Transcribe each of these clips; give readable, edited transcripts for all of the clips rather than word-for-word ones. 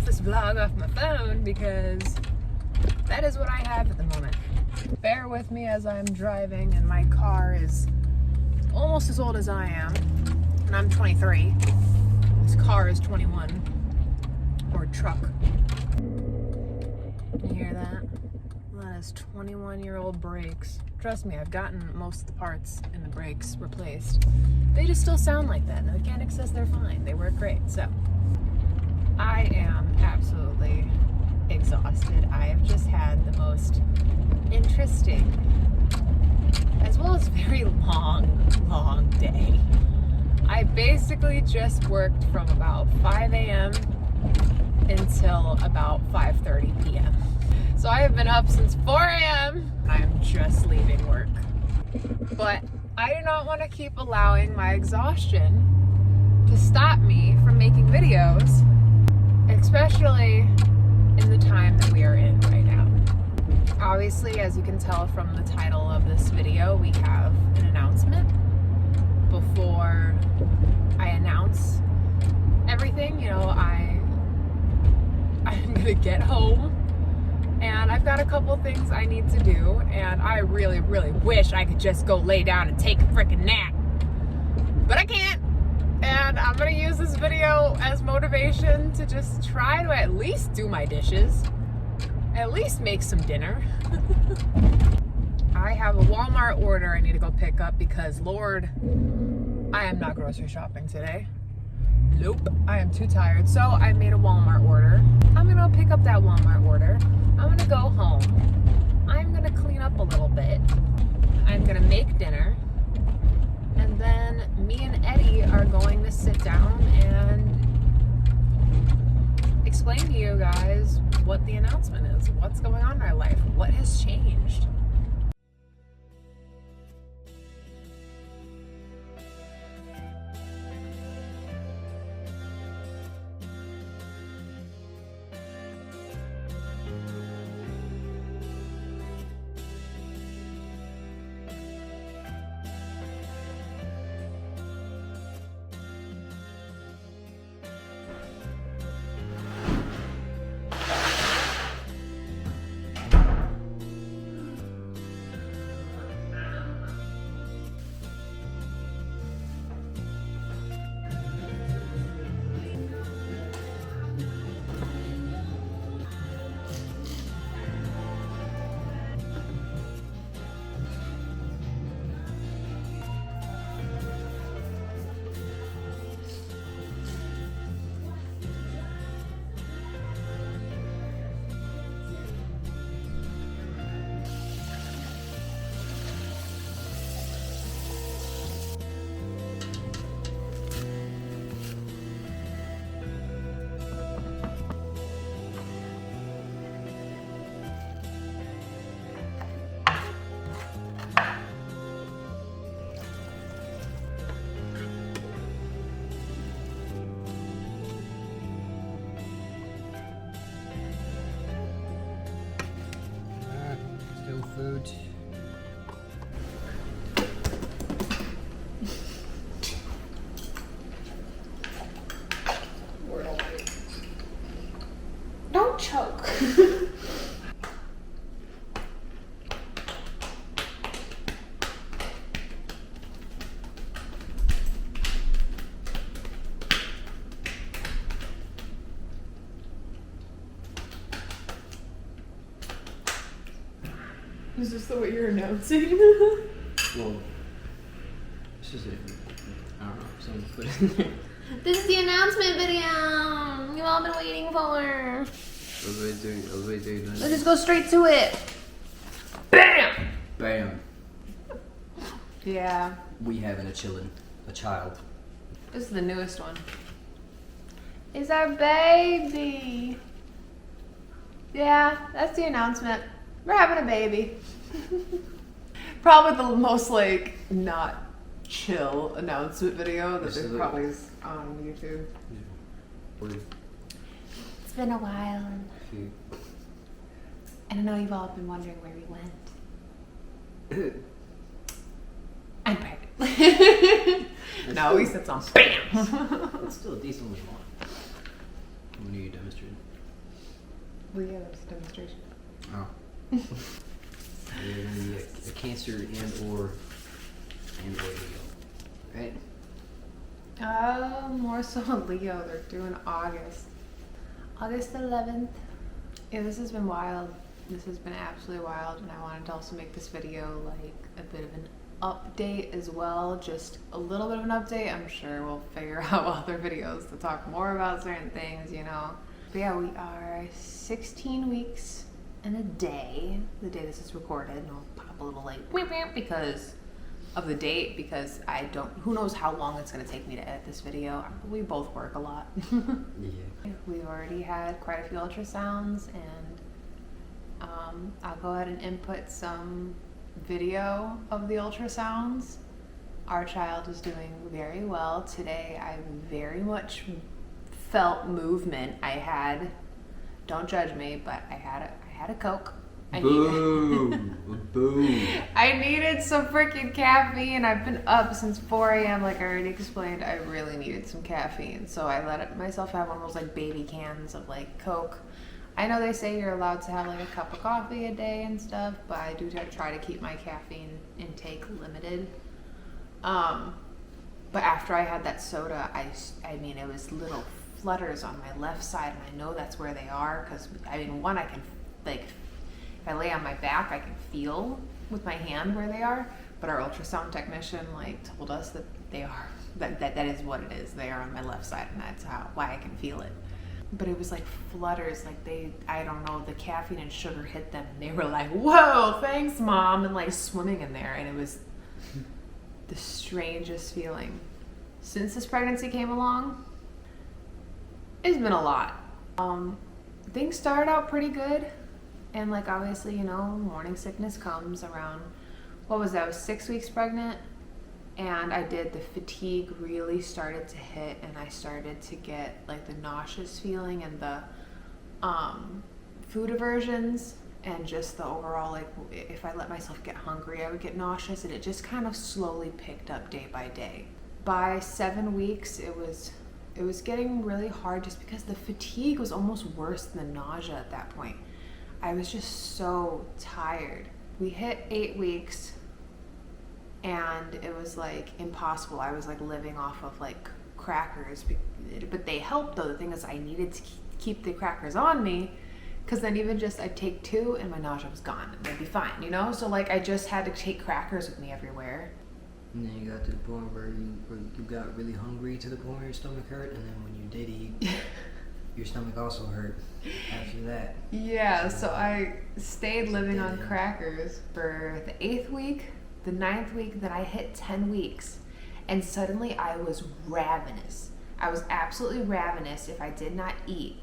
this vlog off my phone because that is what I have at the moment. Bear with me as I'm driving and my car is almost as old as I am, and I'm 23. This car is 21, or truck. You hear that? That is 21-year-old brakes. Trust me, I've gotten most of the parts in the brakes replaced. They just still sound like that. The mechanic says they're fine. They work great. So, I am absolutely exhausted. I have just had the most interesting, as well as very long day. I basically just worked from about 5 a.m. until about 5:30 p.m. So I have been up since 4 a.m. I'm just leaving work. But I do not want to keep allowing my exhaustion to stop me from making videos, especially in the time that we are in right now. Obviously, as you can tell from the title of this video, we have an announcement. Before I announce everything, you know, I'm gonna get home and I've got a couple things I need to do, and I really wish I could just go lay down and take a freaking nap, but I can't. And I'm gonna use this video as motivation to just try to at least do my dishes, at least make some dinner. I have a Walmart order I need to go pick up because, Lord, I am not grocery shopping today. Nope, I am too tired. So I made a Walmart order. I'm gonna pick up that Walmart order. I'm gonna go home. I'm gonna clean up a little bit. I'm gonna make dinner. And then me and Eddie are going to sit down and explain to you guys what the announcement is, what's going on in our life, what has changed. Food. Don't choke. Is this the way you're announcing? Well, this is it. I don't know. Someone put it in there. This is the announcement video you've all been waiting for. Let's just go straight to it. Bam! Bam. Yeah. We having a child. This is the newest one. It's our baby. Yeah, that's the announcement. We're having a baby. Probably the most not chill announcement video that there probably is on YouTube. Yeah. It's been a while, and I know you've all been wondering where we went. I'm pregnant. No, he sits on BAM! It's still a decent one. When are you demonstrating? Well, yeah, that's a demonstration. Oh. You're gonna be a Cancer and or Leo, right? More so Leo. They're doing August 11th. Yeah, this has been wild. This has been absolutely wild, and I wanted to also make this video like a bit of an update as well. Just a little bit of an update. I'm sure we'll figure out other videos to talk more about certain things, you know. But yeah, we are 16 weeks and a day. The day this is recorded, and I'll pop a little like whip because of the date, because I don't, who knows how long it's going to take me to edit this video. We both work a lot. Yeah. We've already had quite a few ultrasounds, and I'll go ahead and input some video of the ultrasounds. Our child is doing very well. Today I very much felt movement. I had, don't judge me, but I had a Coke. Boo. I needed some freaking caffeine. I've been up since 4 a.m. like I already explained. I really needed some caffeine. So I let myself have one of those like baby cans of like Coke. I know they say you're allowed to have like a cup of coffee a day and stuff, but I do try to keep my caffeine intake limited. But after I had that soda, I mean, it was little flutters on my left side, and I know that's where they are, because I mean, one, I can like, if I lay on my back, I can feel with my hand where they are, but our ultrasound technician like told us that they are, that is what it is. They are on my left side, and that's why I can feel it. But it was like flutters, like I don't know, the caffeine and sugar hit them, and they were like, whoa, thanks mom, and like swimming in there, and it was the strangest feeling. Since this pregnancy came along, it's been a lot. Things started out pretty good, and like obviously, you know, morning sickness comes around, what was that, I was 6 weeks pregnant, and the fatigue really started to hit, and I started to get like the nauseous feeling and the food aversions, and just the overall, like if I let myself get hungry, I would get nauseous, and it just kind of slowly picked up day by day. By 7 weeks, it was getting really hard, just because the fatigue was almost worse than the nausea at that point. I was just so tired. We hit 8 weeks, and it was like impossible. I was like living off of like crackers, but they helped though. The thing is, I needed to keep the crackers on me, because then even just I'd take 2 and my nausea was gone, and they'd be fine, you know? So like I just had to take crackers with me everywhere. And then you got to the point where you got really hungry to the point where your stomach hurt, and then when you did eat, your stomach also hurt after that. Yeah, so I stayed living on crackers for the 8th week, the 9th week, then I hit 10 weeks, and suddenly I was ravenous. I was absolutely ravenous. If I did not eat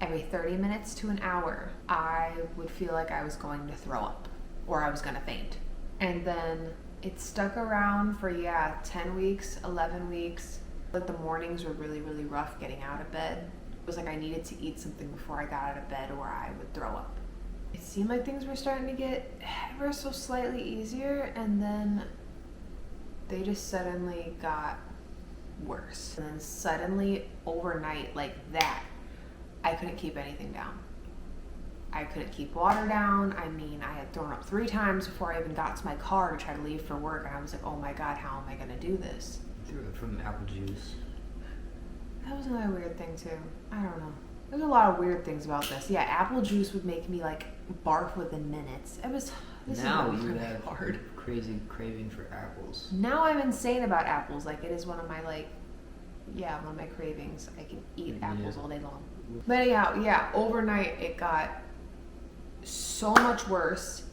every 30 minutes to an hour, I would feel like I was going to throw up, or I was going to faint. And then it stuck around for, 10 weeks, 11 weeks. But the mornings were really, really rough getting out of bed. It was like I needed to eat something before I got out of bed, or I would throw up. It seemed like things were starting to get ever so slightly easier, and then they just suddenly got worse. And then suddenly, overnight, like that, I couldn't keep anything down. I couldn't keep water down. I mean, I had thrown up 3 times before I even got to my car to try to leave for work, and I was like, oh my God, how am I gonna do this? Threw it from apple juice. That was another weird thing too. I don't know. There's a lot of weird things about this. Yeah, apple juice would make me like barf within minutes. Now you have hard, crazy craving for apples. Now I'm insane about apples. Like, it is one of my one of my cravings. I can eat apples all day long. But anyhow, overnight it got so much worse,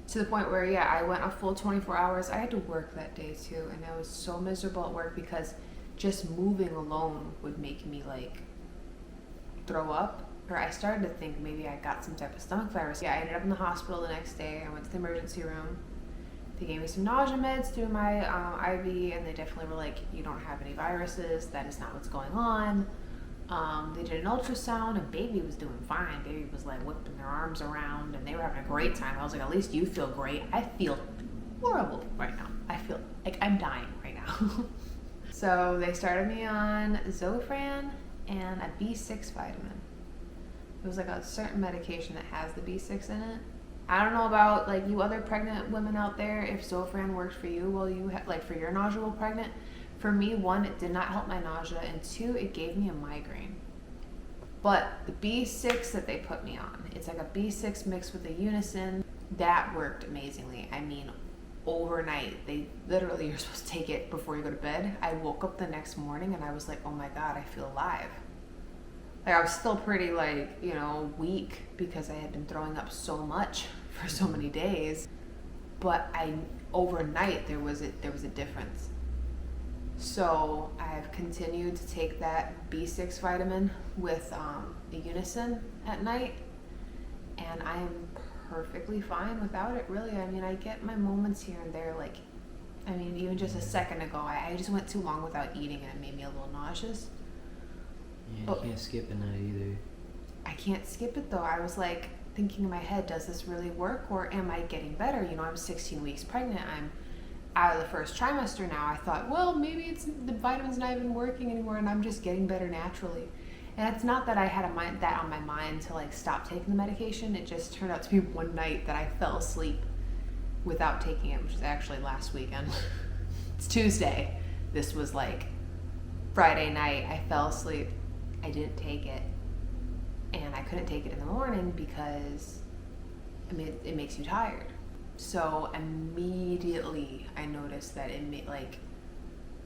to the point where I went a full 24 hours. I had to work that day too, and I was so miserable at work because just moving alone would make me like throw up, or I started to think maybe I got some type of stomach virus. I ended up in the hospital the next day. I went to the emergency room. They gave me some nausea meds through my IV, and they definitely were like, you don't have any viruses, that is not what's going on. They did an ultrasound, and baby was doing fine. Baby was like whipping their arms around, and they were having a great time. I was like, at least you feel great. I feel horrible right now. I feel like I'm dying right now. So they started me on Zofran and a B6 vitamin. It was like a certain medication that has the B6 in it. I don't know about like you other pregnant women out there, if Zofran works for you while you like for your nausea while pregnant. For me, 1, it did not help my nausea, and 2, it gave me a migraine. But the B6 that they put me on, it's like a B6 mixed with a Unison. That worked amazingly. I mean, overnight, they literally, you're supposed to take it before you go to bed. I woke up the next morning and I was like, oh my God, I feel alive. Like I was still pretty like, you know, weak because I had been throwing up so much for so many days. But overnight there was a difference. So I've continued to take that B6 vitamin with the Unison at night, and I am perfectly fine without it, really. I mean, I get my moments here and there, like, I mean, even just a second ago, I just went too long without eating and it made me a little nauseous. Yeah, you can't skip a night either. I can't skip it though. I was like thinking in my head, does this really work or am I getting better? You know, I'm 16 weeks pregnant. I'm out of the first trimester now. I thought, well, maybe it's the vitamin's not even working anymore and I'm just getting better naturally. And it's not that I had that on my mind to like stop taking the medication. It just turned out to be one night that I fell asleep without taking it, which was actually last weekend. It's Tuesday. This was like Friday night. I fell asleep. I didn't take it. And I couldn't take it in the morning because, I mean, it makes you tired. So immediately I noticed that it made, like,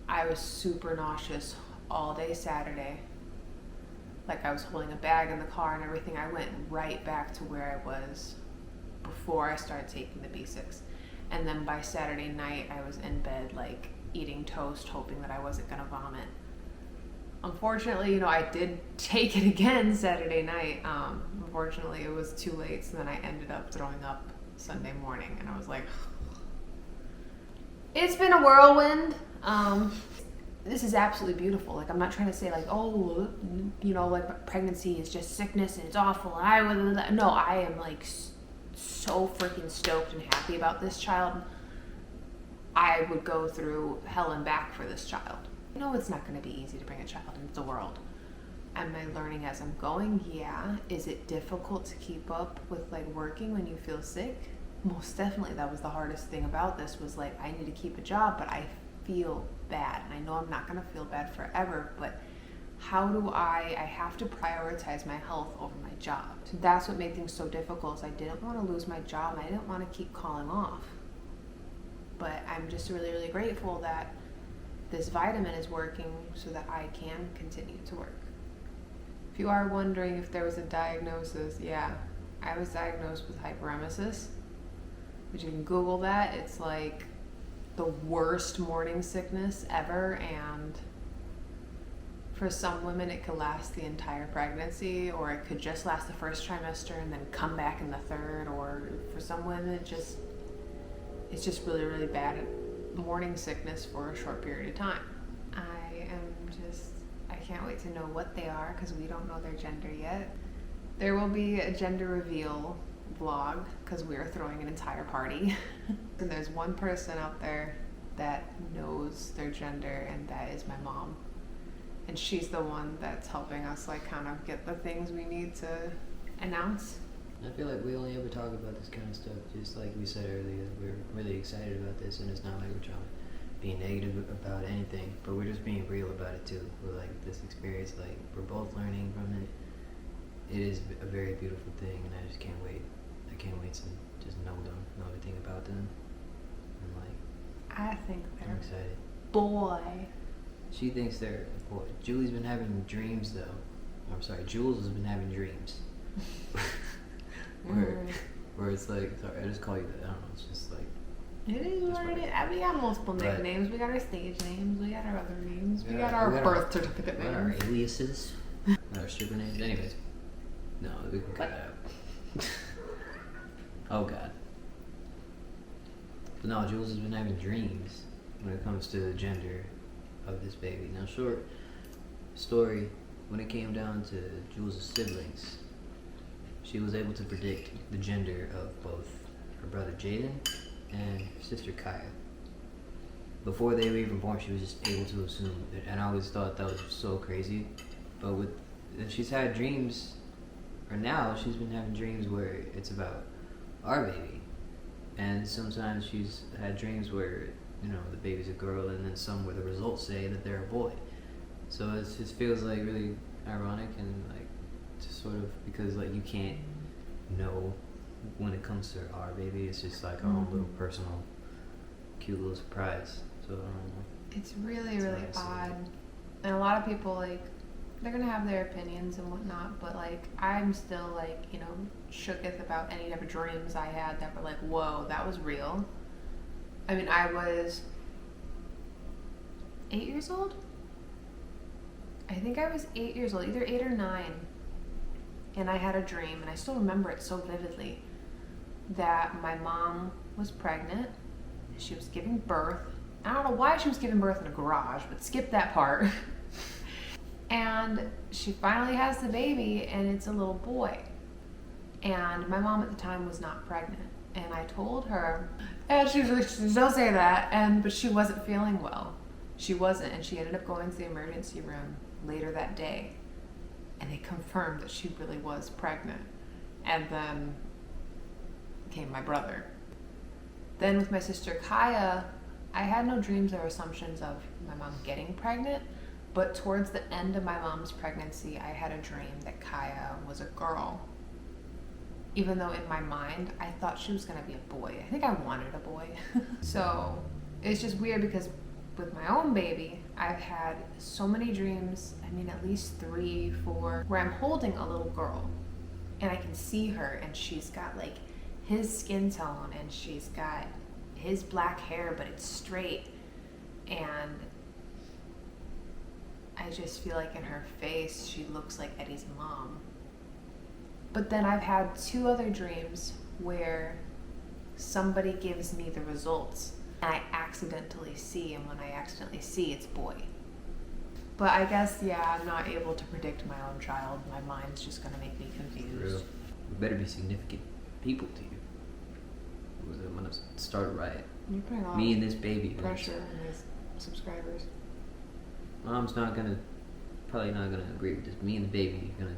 I was super nauseous all day Saturday. Like I was holding a bag in the car and everything. I went right back to where I was before I started taking the B6. And then by Saturday night, I was in bed, like eating toast, hoping that I wasn't gonna vomit. Unfortunately, you know, I did take it again Saturday night. Unfortunately, it was too late, so then I ended up throwing up Sunday morning, and I was like, it's been a whirlwind. This is absolutely beautiful. Like, I'm not trying to say like, oh, you know, like pregnancy is just sickness and it's awful. And no, I am like so freaking stoked and happy about this child. I would go through hell and back for this child. I know it's not going to be easy to bring a child into the world. Am I learning as I'm going? Yeah. Is it difficult to keep up with like working when you feel sick? Most definitely. That was the hardest thing about this, was like I need to keep a job, but I feel bad. And I know I'm not going to feel bad forever, but how do I have to prioritize my health over my job. So that's what made things so difficult, is I didn't want to lose my job and I didn't want to keep calling off. But I'm just really, really grateful that this vitamin is working so that I can continue to work. If you are wondering if there was a diagnosis, yeah, I was diagnosed with hyperemesis, which you can Google that. It's like the worst morning sickness ever, and for some women it could last the entire pregnancy, or it could just last the first trimester and then come back in the third, or for some women it's just really, really bad morning sickness for a short period of time. I can't wait to know what they are, because we don't know their gender yet. There will be a gender reveal vlog because we are throwing an entire party. And there's one person out there that knows their gender, and that is my mom. And she's the one that's helping us like kind of get the things we need to announce. I feel like we only ever talk about this kind of stuff, just like we said earlier. We're really excited about this, and it's not like we're trying to be negative about anything, but we're just being real about it too. We're like, this experience, like, we're both learning from it. It is a very beautiful thing, and I just can't wait. I can't wait to just know them, know everything about them. And like, I think they're I'm excited. Boy. She thinks they're a boy. Julie's been having dreams though. I'm sorry, Jules has been having dreams. Where it's like, sorry, I just call you that. I don't know, it's just like, it is what it is. We got multiple nicknames. We got our stage names. We got our other names. We got our birth certificate names. Our aliases. Our super names. Anyways. No, we can cut that out. Oh god. But no, Jules has been having dreams when it comes to the gender of this baby. Now, short story, when it came down to Jules' siblings, she was able to predict the gender of both her brother Jaden and her sister Kaya. Before they were even born, she was just able to assume it, and I always thought that was so crazy. But she's had dreams or now she's been having dreams where it's about our baby, and sometimes she's had dreams where, you know, the baby's a girl, and then some where the results say that they're a boy. So it just feels like really ironic, and like just sort of, because like you can't know when it comes to our baby. It's just like our own little personal cute little surprise. So I don't know. It's really odd, and a lot of people, like, they're gonna have their opinions and whatnot, but like I'm still like, you know, shooketh about any type of dreams I had that were like, whoa, that was real. I mean, I was 8 years old. I think I was 8 years old, either 8 or 9, and I had a dream, and I still remember it so vividly, that my mom was pregnant. She was giving birth. I don't know why she was giving birth in a garage, but skip that part. And she finally has the baby, and it's a little boy. And my mom at the time was not pregnant. And I told her, and she was like, don't say that. But she wasn't feeling well. She wasn't, and she ended up going to the emergency room later that day. And they confirmed that she really was pregnant. And then came my brother. Then with my sister Kaya, I had no dreams or assumptions of my mom getting pregnant, but towards the end of my mom's pregnancy, I had a dream that Kaya was a girl. Even though in my mind, I thought she was gonna be a boy. I think I wanted a boy. So it's just weird because with my own baby, I've had so many dreams, I mean at least 3, 4, where I'm holding a little girl and I can see her, and she's got like his skin tone, and she's got his black hair, but it's straight, and I just feel like in her face she looks like Eddie's mom. But then I've had 2 other dreams where somebody gives me the results and I accidentally see, and when I accidentally see, it's boy. But I guess, yeah, I'm not able to predict my own child. My mind's just gonna make me confused. Real. We better be significant people to you. I'm gonna start a riot. You're putting a lot Me and this baby. pressure on these subscribers. Mom's probably not gonna agree with this. Me and the baby are gonna,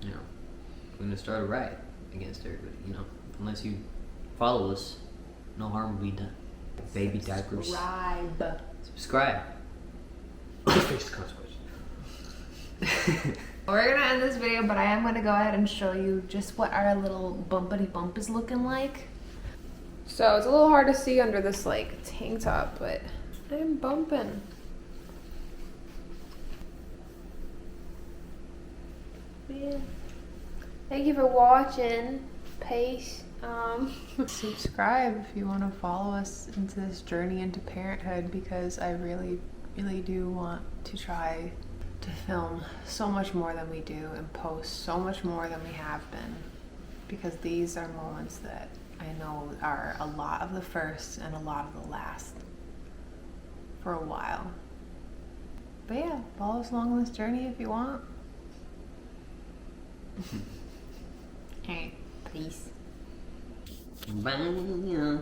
you know, we're gonna start a riot against everybody. You know, unless you follow us, no harm will be done. Baby diapers. Subscribe. Face the consequences. We're gonna end this video, but I am gonna go ahead and show you just what our little bumpity bump is looking like. So it's a little hard to see under this like tank top, but I'm bumping. Yeah. Thank you for watching. Peace. Subscribe if you want to follow us into this journey into parenthood, because I really do want to try to film so much more than we do and post so much more than we have been, because these are moments that I know are a lot of the first and a lot of the last for a while. But yeah, follow us along on this journey if you want. Alright, peace. Bye.